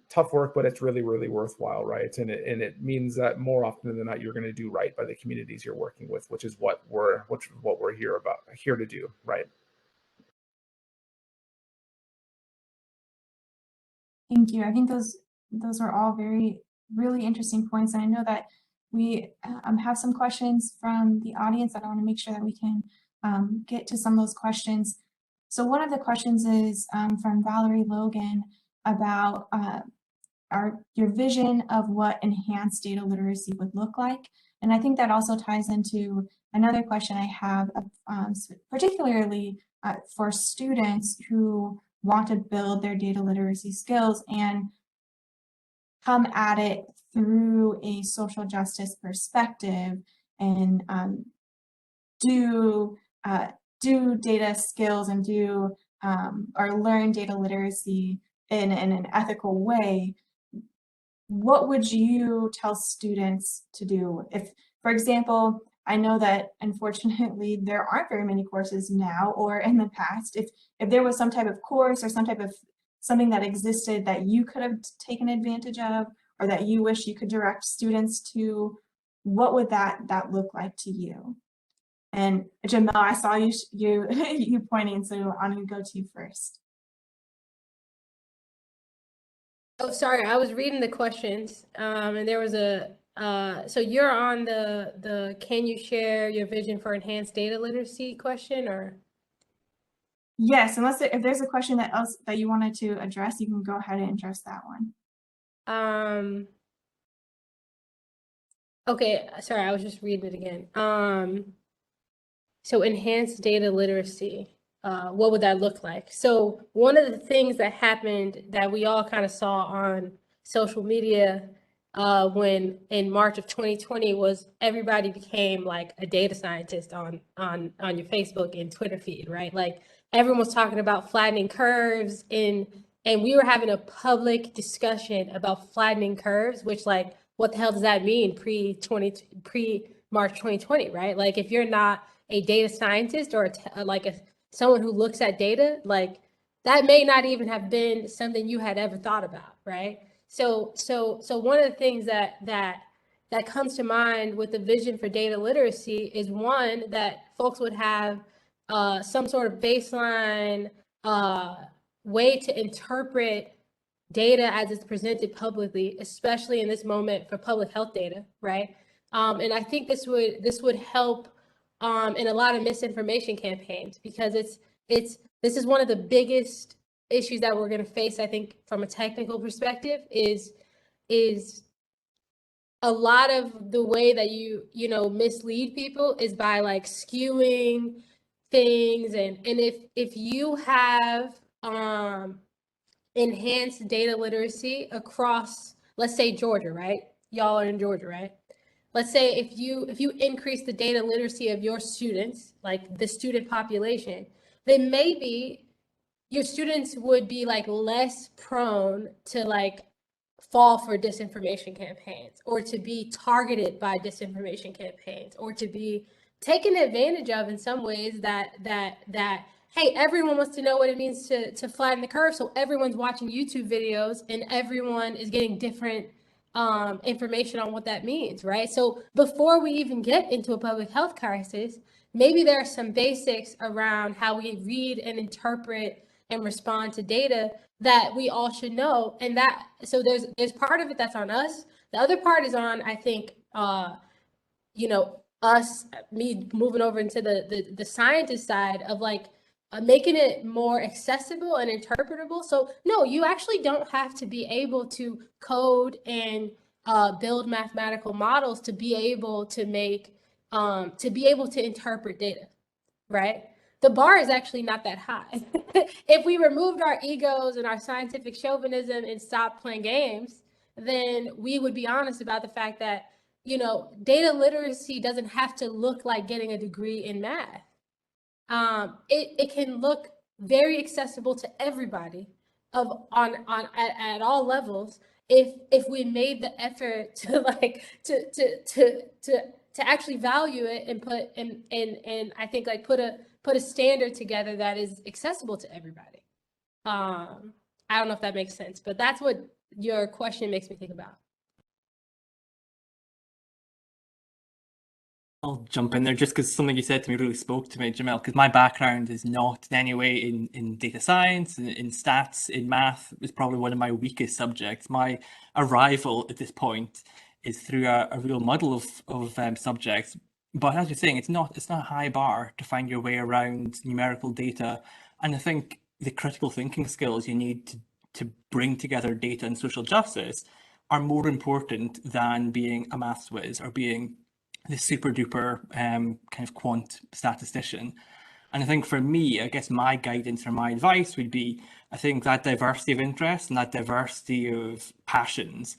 tough work, but it's really worthwhile, right? And it means that more often than not, you're going to do right by the communities you're working with, which is what we're here to do, right? Thank you. I think those are all really interesting points. And I know that we have some questions from the audience, and I want to make sure that we can get to some of those questions. So one of the questions is from Valerie Logan about your vision of what enhanced data literacy would look like. And I think that also ties into another question I have, particularly for students who want to build their data literacy skills and come at it through a social justice perspective, and do data skills and or learn data literacy in an ethical way. What would you tell students to do? If, for example, I know that unfortunately there aren't very many courses now or in the past. If there was some type of course or some type of something that existed that you could have taken advantage of, or that you wish you could direct students to, what would that look like to you? And Jamelle, I saw you pointing, so I'm going to go to you first. Oh, sorry, I was reading the questions, and there was so you're on the can you share your vision for enhanced data literacy question, or? Yes, if there's a question that you wanted to address, you can go ahead and address that one. Okay, sorry, I was just reading it again. So enhanced data literacy, what would that look like? So one of the things that happened that we all kind of saw on social media when in March of 2020 was everybody became like a data scientist on your Facebook and Twitter feed, right? Like everyone was talking about flattening curves, and we were having a public discussion about flattening curves, which, like, what the hell does that mean pre-March 2020, right? Like if you're not a data scientist or someone who looks at data, like that may not even have been something you had ever thought about, right? So one of the things that comes to mind with the vision for data literacy is, one, that folks would have some sort of baseline way to interpret data as it's presented publicly, especially in this moment for public health data, right? And I think this would help in a lot of misinformation campaigns, because it's This is one of the biggest issues that we're going to face, I think, from a technical perspective, is a lot of the way that you mislead people is by like skewing things, and if you have enhanced data literacy across, let's say, Georgia, right? Y'all are in Georgia, right? Let's say if you increase the data literacy of your students, like the student population, then maybe your students would be like less prone to like fall for disinformation campaigns, or to be targeted by disinformation campaigns, or to be taken advantage of in some ways that hey, everyone wants to know what it means to flatten the curve, so everyone's watching YouTube videos and everyone is getting different information on what that means, right? So before we even get into a public health crisis, maybe there are some basics around how we read and interpret and respond to data that we all should know. And that, so there's part of it that's on us. The other part is on, I think, me moving over into the scientist side of like making it more accessible and interpretable. So no, you actually don't have to be able to code and build mathematical models to be able to make, to be able to interpret data, right? The bar is actually not that high. If we removed our egos and our scientific chauvinism and stopped playing games, then we would be honest about the fact that, data literacy doesn't have to look like getting a degree in math. It can look very accessible to everybody at all levels if we made the effort to like to actually value it and put and I think like put a standard together that is accessible to everybody. I don't know if that makes sense, but that's what your question makes me think about. I'll jump in there just because something you said to me really spoke to me, Jamelle, because my background is not in any way in data science, in stats, in math. It's probably one of my weakest subjects. My arrival at this point is through a real muddle of subjects. But as you're saying, it's not a high bar to find your way around numerical data. And I think the critical thinking skills you need to bring together data and social justice are more important than being a maths whiz or being the super duper kind of quant statistician. And I think for me, I guess my guidance or my advice would be, I think that diversity of interest and that diversity of passions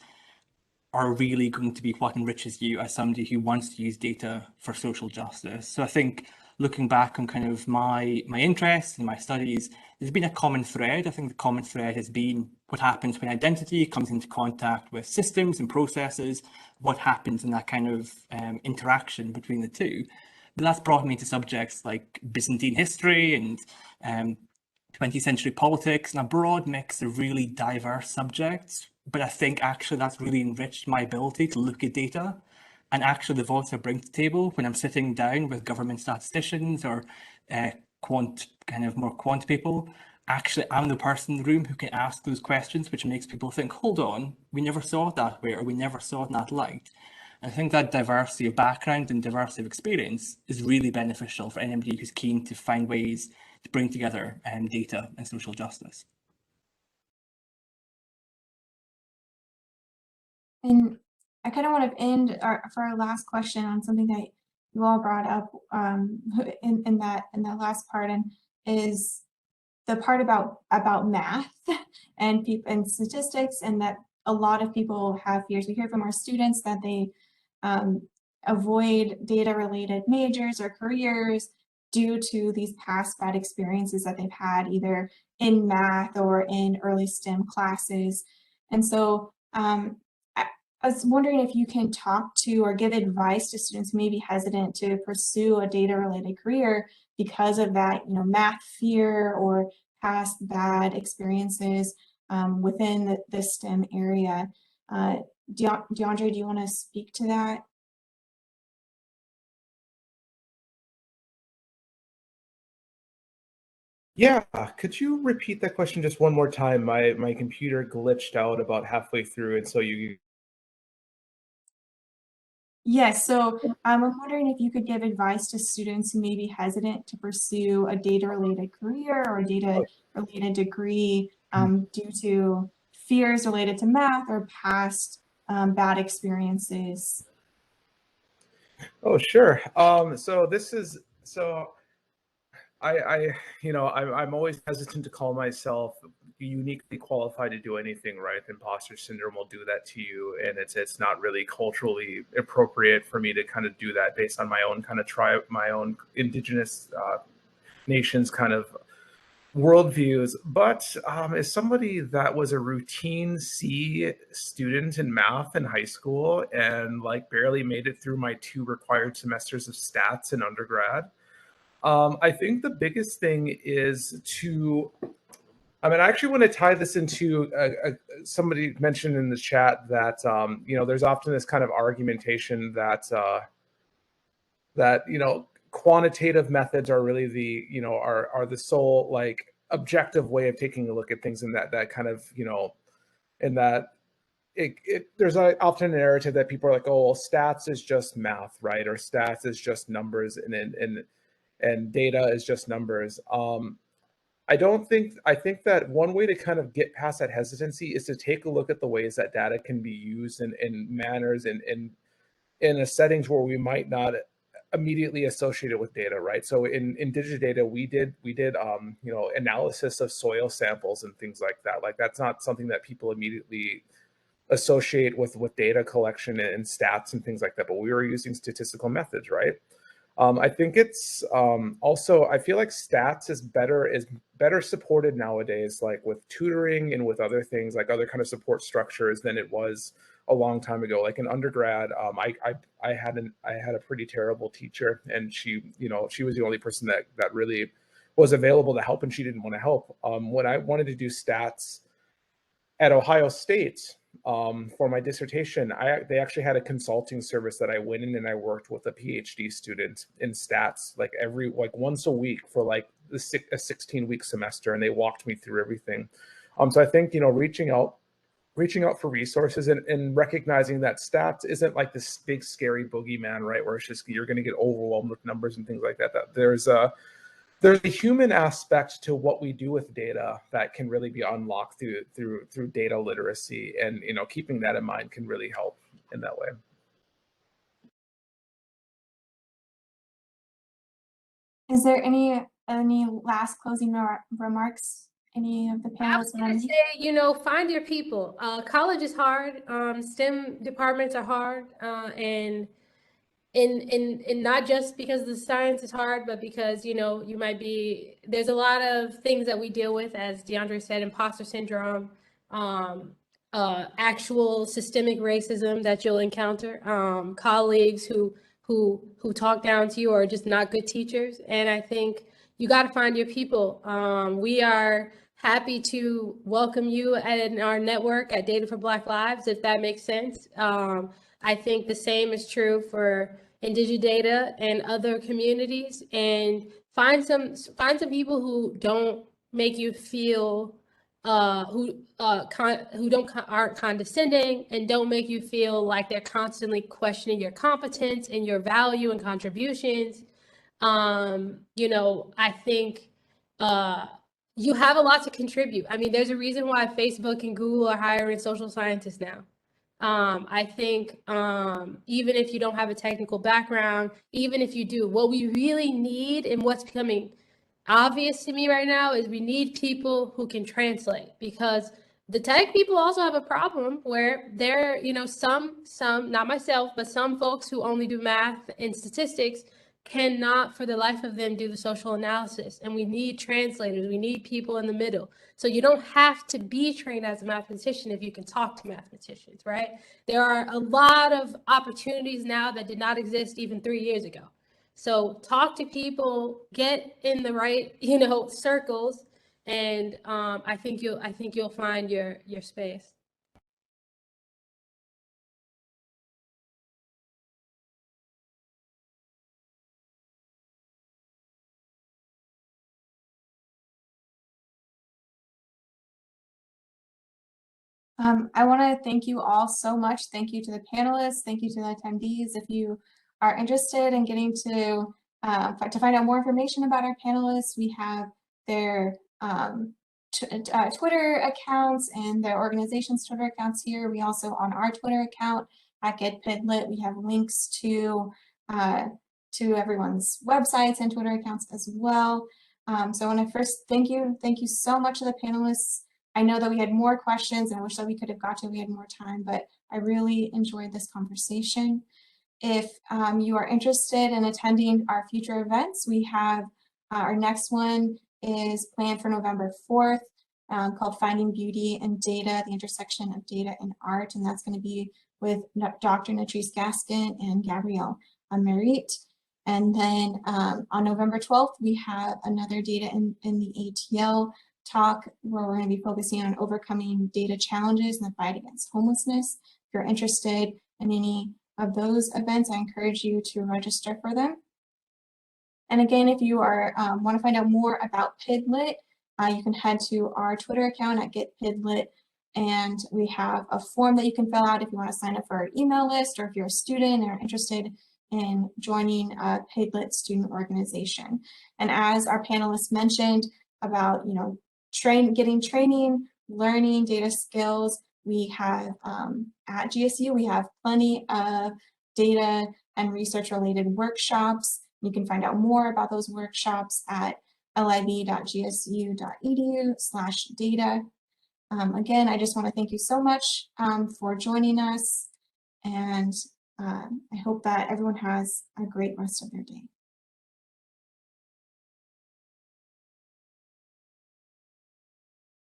are really going to be what enriches you as somebody who wants to use data for social justice. So I think looking back on kind of my interests and my studies, there's been a common thread. I think the common thread has been what happens when identity comes into contact with systems and processes, what happens in that kind of interaction between the two. But that's brought me to subjects like Byzantine history and 20th century politics and a broad mix of really diverse subjects. But I think actually that's really enriched my ability to look at data, and actually the voice I bring to the table when I'm sitting down with government statisticians or more quant people. Actually, I'm the person in the room who can ask those questions, which makes people think, hold on, we never saw it that way, or we never saw it in that light. And I think that diversity of background and diversity of experience is really beneficial for anybody who's keen to find ways to bring together data and social justice. And I kind of want to end for our last question on something that you all brought up in that last part, and is the part about math and statistics, and that a lot of people have fears. We hear from our students that they avoid data-related majors or careers due to these past bad experiences that they've had either in math or in early STEM classes. And so I was wondering if you can talk to or give advice to students who may be hesitant to pursue a data-related career because of that, math fear or past bad experiences within the STEM area. Deondre, do you want to speak to that? Yeah, could you repeat that question just one more time? My computer glitched out about halfway through, and so you Yes, so I'm wondering if you could give advice to students who may be hesitant to pursue a data-related career or a data-related degree due to fears related to math or past bad experiences. Oh, sure. So this is so I'm always hesitant to call myself uniquely qualified to do anything, right? Imposter syndrome will do that to you, and it's not really culturally appropriate for me to kind of do that based on my own kind of tribe, my own indigenous nations kind of worldviews. But as somebody that was a routine C student in math in high school and like barely made it through my 2 required semesters of stats in undergrad, I think the biggest thing is I actually want to tie this into somebody mentioned in the chat that, there's often this kind of argumentation that, quantitative methods are really are the sole like objective way of taking a look at things, and that kind of, and that there's often a narrative that people are like, oh, well, stats is just math, right? Or stats is just numbers, and data is just numbers. I think that one way to kind of get past that hesitancy is to take a look at the ways that data can be used in manners and in a settings where we might not immediately associate it with data, right? So in IndigiData, we did analysis of soil samples and things like that. Like that's not something that people immediately associate with data collection and stats and things like that, but we were using statistical methods, right? I think it's also, I feel like stats is better supported nowadays, like with tutoring and with other things, like other kind of support structures than it was a long time ago. Like in undergrad, I had a pretty terrible teacher, and she was the only person that really was available to help, and she didn't want to help. When I wanted to do stats at Ohio State for my dissertation, they actually had a consulting service that I went in and I worked with a PhD student in stats like once a week for like a 16-week semester, and they walked me through everything. So I think reaching out for resources and recognizing that stats isn't like this big scary boogeyman, right? Where it's just you're going to get overwhelmed with numbers and things like that. That there's a human aspect to what we do with data that can really be unlocked through data literacy, and keeping that in mind can really help in that way. Is there any last closing remarks? Any of the I was panelists? gonna say, find your people. College is hard. STEM departments are hard, and not just because the science is hard, but because there's a lot of things that we deal with, as Deandre said, imposter syndrome, actual systemic racism that you'll encounter, colleagues who talk down to you or are just not good teachers. And I think you got to find your people. We are happy to welcome you in our network at Data for Black Lives, if that makes sense. I think the same is true for IndigiData and other communities, and find some people who don't make you feel aren't condescending and don't make you feel like they're constantly questioning your competence and your value and contributions. I think you have a lot to contribute. I mean, there's a reason why Facebook and Google are hiring social scientists now. I think even if you don't have a technical background, even if you do, what we really need and what's becoming obvious to me right now is we need people who can translate, because the tech people also have a problem where they're, some, not myself, but some folks who only do math and statistics cannot for the life of them do the social analysis. And we need translators. We need people in the middle. So you don't have to be trained as a mathematician if you can talk to mathematicians, right? There are a lot of opportunities now that did not exist even 3 years ago. So talk to people, get in the right, circles, and I think you'll find your space. I want to thank you all so much. Thank you to the panelists. Thank you to the attendees. If you are interested in getting to find out more information about our panelists, we have their Twitter accounts and their organization's Twitter accounts here. We also, on our Twitter account at GetPidLit, we have links to everyone's websites and Twitter accounts as well. So I want to first thank you so much to the panelists. I know that we had more questions and I wish that we could have got to, we had more time, but I really enjoyed this conversation. If you are interested in attending our future events, we have our next one is planned for November 4th, called Finding Beauty in Data, the Intersection of Data and Art, and that's going to be with Dr. Natrice Gaskin and Gabrielle Merit. And then on November 12th, we have another Data in the ATL talk where we're going to be focusing on overcoming data challenges in the fight against homelessness. If you're interested in any of those events, I encourage you to register for them. And again, if you are want to find out more about PidLit, you can head to our Twitter account at GetPidLit, and we have a form that you can fill out if you want to sign up for our email list, or if you're a student and are interested in joining a PidLit student organization. And as our panelists mentioned about, getting training, learning data skills, we have at GSU, we have plenty of data and research related workshops. You can find out more about those workshops at lib.gsu.edu/data. Again, I just want to thank you so much for joining us, and I hope that everyone has a great rest of their day.